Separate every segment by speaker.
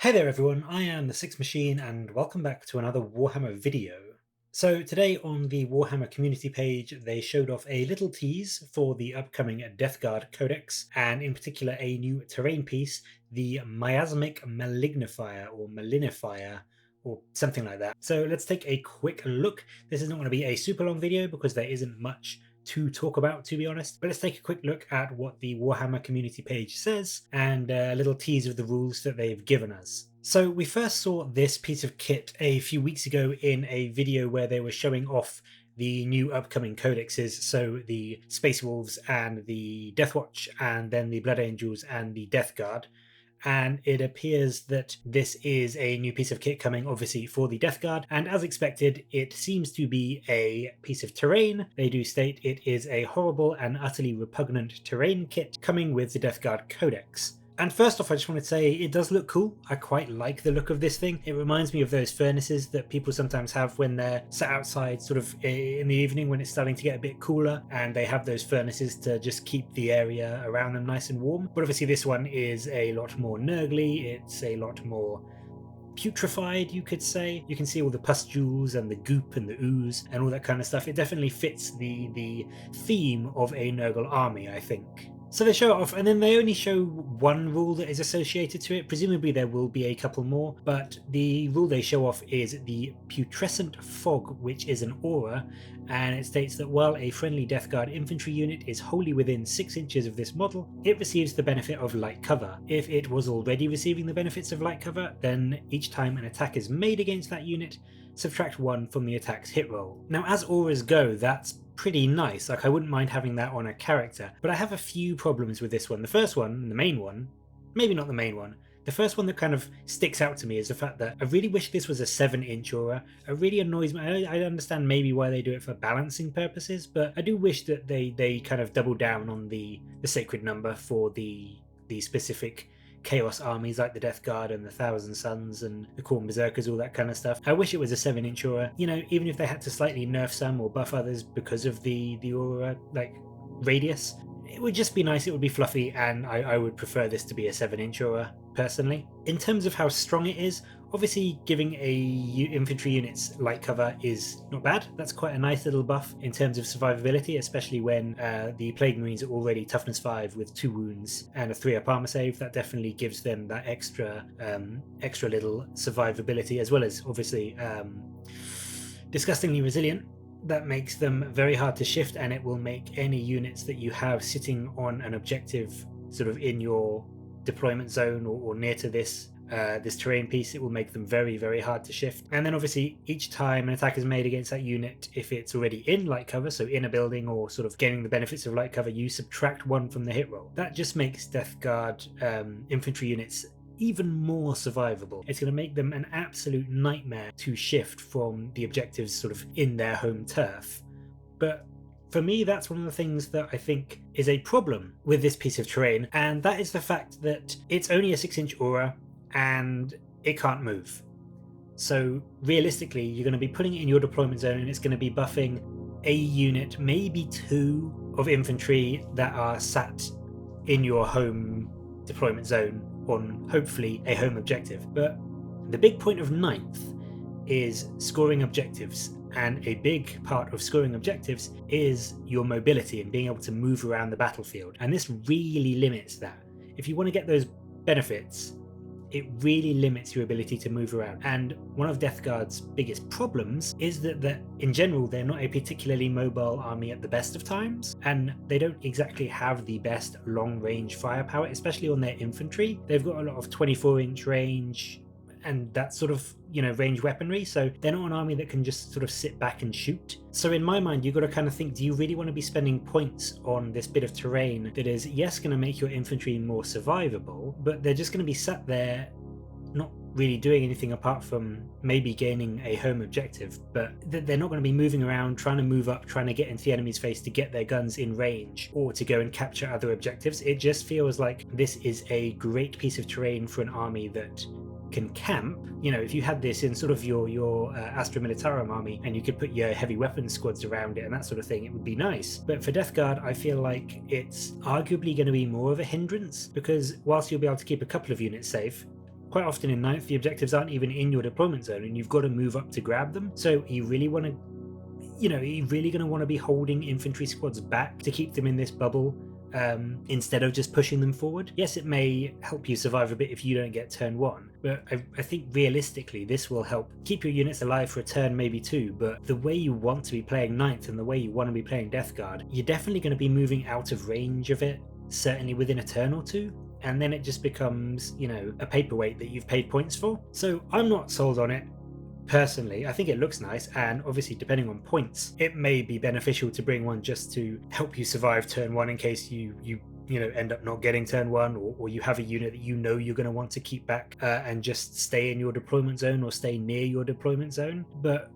Speaker 1: Hey there everyone, I am the Six Machine and welcome back to another Warhammer video. So today on the Warhammer community page they showed off a little tease for the upcoming Deathguard Codex, and in particular a new terrain piece, the Miasmic Malignifier or Malinifier or something like that. So let's take a quick look. This is not going to be a super long video because there isn't much to talk about, to be honest, but let's take a quick look at what the Warhammer community page says and a little tease of the rules that they've given us. So we first saw this piece of kit a few weeks ago in a video where they were showing off the new upcoming codexes, so the Space Wolves and the Deathwatch and then the Blood Angels and the Death Guard. And it appears that this is a new piece of kit coming obviously for the Death Guard, and as expected it seems to be a piece of terrain. They do state it is a horrible and utterly repugnant terrain kit coming with the Death Guard Codex. And first off, I just want to say it does look cool. I quite like the look of this thing. It reminds me of those furnaces that people sometimes have when they're sat outside sort of in the evening when it's starting to get a bit cooler, and they have those furnaces to just keep the area around them nice and warm. But obviously this one is a lot more nurgly, it's a lot more putrefied, you could say. You can see all the pustules and the goop and the ooze and all that kind of stuff. It definitely fits the theme of a Nurgle army, I think. So they show it off, and then they only show one rule that is associated to it. Presumably there will be a couple more, but the rule they show off is the Putrescent Fog, which is an aura, and it states that while a friendly Death Guard infantry unit is wholly within 6 inches of this model, it receives the benefit of light cover. If it was already receiving the benefits of light cover, then each time an attack is made against that unit, subtract 1 from the attack's hit roll. Now as auras go, that's pretty nice. Like, I wouldn't mind having that on a character, but I have a few problems with this one. The first one, the main one, maybe not the main one, the first one that kind of sticks out to me is the fact that I really wish this was a 7-inch aura. It really annoys me. I understand maybe why they do it for balancing purposes, but I do wish that they kind of double down on the sacred number for the specific Chaos armies like the Death Guard and the Thousand Suns and the Khorne Berserkers, all that kind of stuff. I wish it was a 7-inch aura. You know, even if they had to slightly nerf some or buff others because of the aura, like, radius, it would just be nice, it would be fluffy, and I would prefer this to be a 7-inch aura, personally. In terms of how strong it is, obviously giving infantry units light cover is not bad. That's quite a nice little buff in terms of survivability, especially when the Plague Marines are already toughness 5 with 2 wounds and a 3-up armor save. That definitely gives them that extra little survivability, as well as obviously disgustingly resilient. That makes them very hard to shift, and it will make any units that you have sitting on an objective sort of in your deployment zone or near to this terrain piece, it will make them very, very hard to shift. And then obviously each time an attack is made against that unit, if it's already in light cover, so in a building or sort of gaining the benefits of light cover, you subtract 1 from the hit roll. That just makes Death Guard infantry units even more survivable. It's going to make them an absolute nightmare to shift from the objectives sort of in their home turf. But for me, that's one of the things that I think is a problem with this piece of terrain, and that is the fact that it's only a 6-inch aura and it can't move. So realistically, you're going to be putting it in your deployment zone and it's going to be buffing a unit, maybe 2 of infantry that are sat in your home deployment zone on hopefully a home objective. But the big point of 9th is scoring objectives, and a big part of scoring objectives is your mobility and being able to move around the battlefield, and this really limits that. If you want to get those benefits, it really limits your ability to move around. And one of Death Guard's biggest problems is that in general they're not a particularly mobile army at the best of times, and they don't exactly have the best long range firepower, especially on their infantry. They've got a lot of 24-inch range and that sort of, you know, range weaponry, so they're not an army that can just sort of sit back and shoot. So in my mind, you've got to kind of think, do you really want to be spending points on this bit of terrain that is, yes, going to make your infantry more survivable, but they're just going to be sat there not really doing anything apart from maybe gaining a home objective, but they're not going to be moving around, trying to move up, trying to get into the enemy's face to get their guns in range or to go and capture other objectives. It just feels like this is a great piece of terrain for an army that can camp. You know, if you had this in sort of your Astra Militarum army and you could put your heavy weapons squads around it and that sort of thing, it would be nice. But for Death Guard, I feel like it's arguably going to be more of a hindrance, because whilst you'll be able to keep a couple of units safe, Quite often in 9th, the objectives aren't even in your deployment zone and you've got to move up to grab them. So you really want to, you're really going to want to be holding infantry squads back to keep them in this bubble. Instead of just pushing them forward. Yes, it may help you survive a bit if you don't get turn 1, but I think realistically this will help keep your units alive for a turn, maybe 2, but the way you want to be playing 9th and the way you want to be playing Deathguard, you're definitely going to be moving out of range of it, certainly within a turn or 2, and then it just becomes, a paperweight that you've paid points for. So I'm not sold on it. Personally, I think it looks nice, and obviously depending on points, it may be beneficial to bring one just to help you survive turn 1 in case you end up not getting turn 1, or you have a unit that you're going to want to keep back and just stay in your deployment zone or stay near your deployment zone. But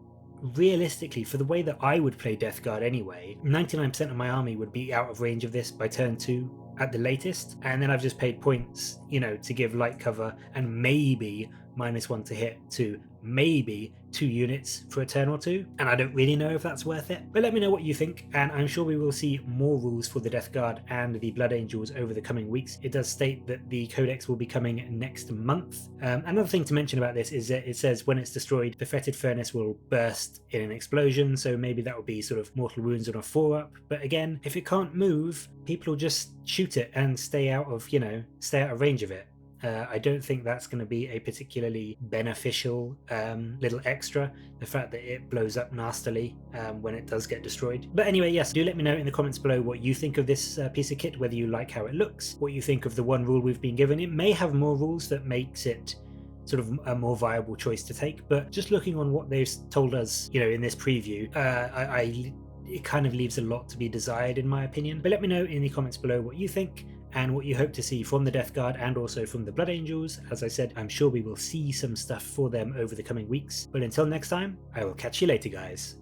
Speaker 1: realistically, for the way that I would play Deathguard anyway, 99% of my army would be out of range of this by turn 2 at the latest, and then I've just paid points, to give light cover and maybe -1 to hit to maybe 2 units for a turn or 2, and I don't really know if that's worth it. But let me know what you think, and I'm sure we will see more rules for the Deathguard and the Blood Angels over the coming weeks. It does state that the Codex will be coming next month. Another thing to mention about this is that it says when it's destroyed, the Fetid Furnace will burst in an explosion, so maybe that will be sort of mortal wounds on a 4-up. But again, if it can't move, people will just shoot it and stay out of range of it. I don't think that's going to be a particularly beneficial little extra, the fact that it blows up nastily when it does get destroyed. But anyway, yes, do let me know in the comments below what you think of this piece of kit, whether you like how it looks, what you think of the one rule we've been given. It may have more rules that makes it sort of a more viable choice to take, but just looking on what they've told us, in this preview, it kind of leaves a lot to be desired in my opinion. But let me know in the comments below what you think and what you hope to see from the Deathguard and also from the Blood Angels. As I said, I'm sure we will see some stuff for them over the coming weeks. But until next time, I will catch you later, guys.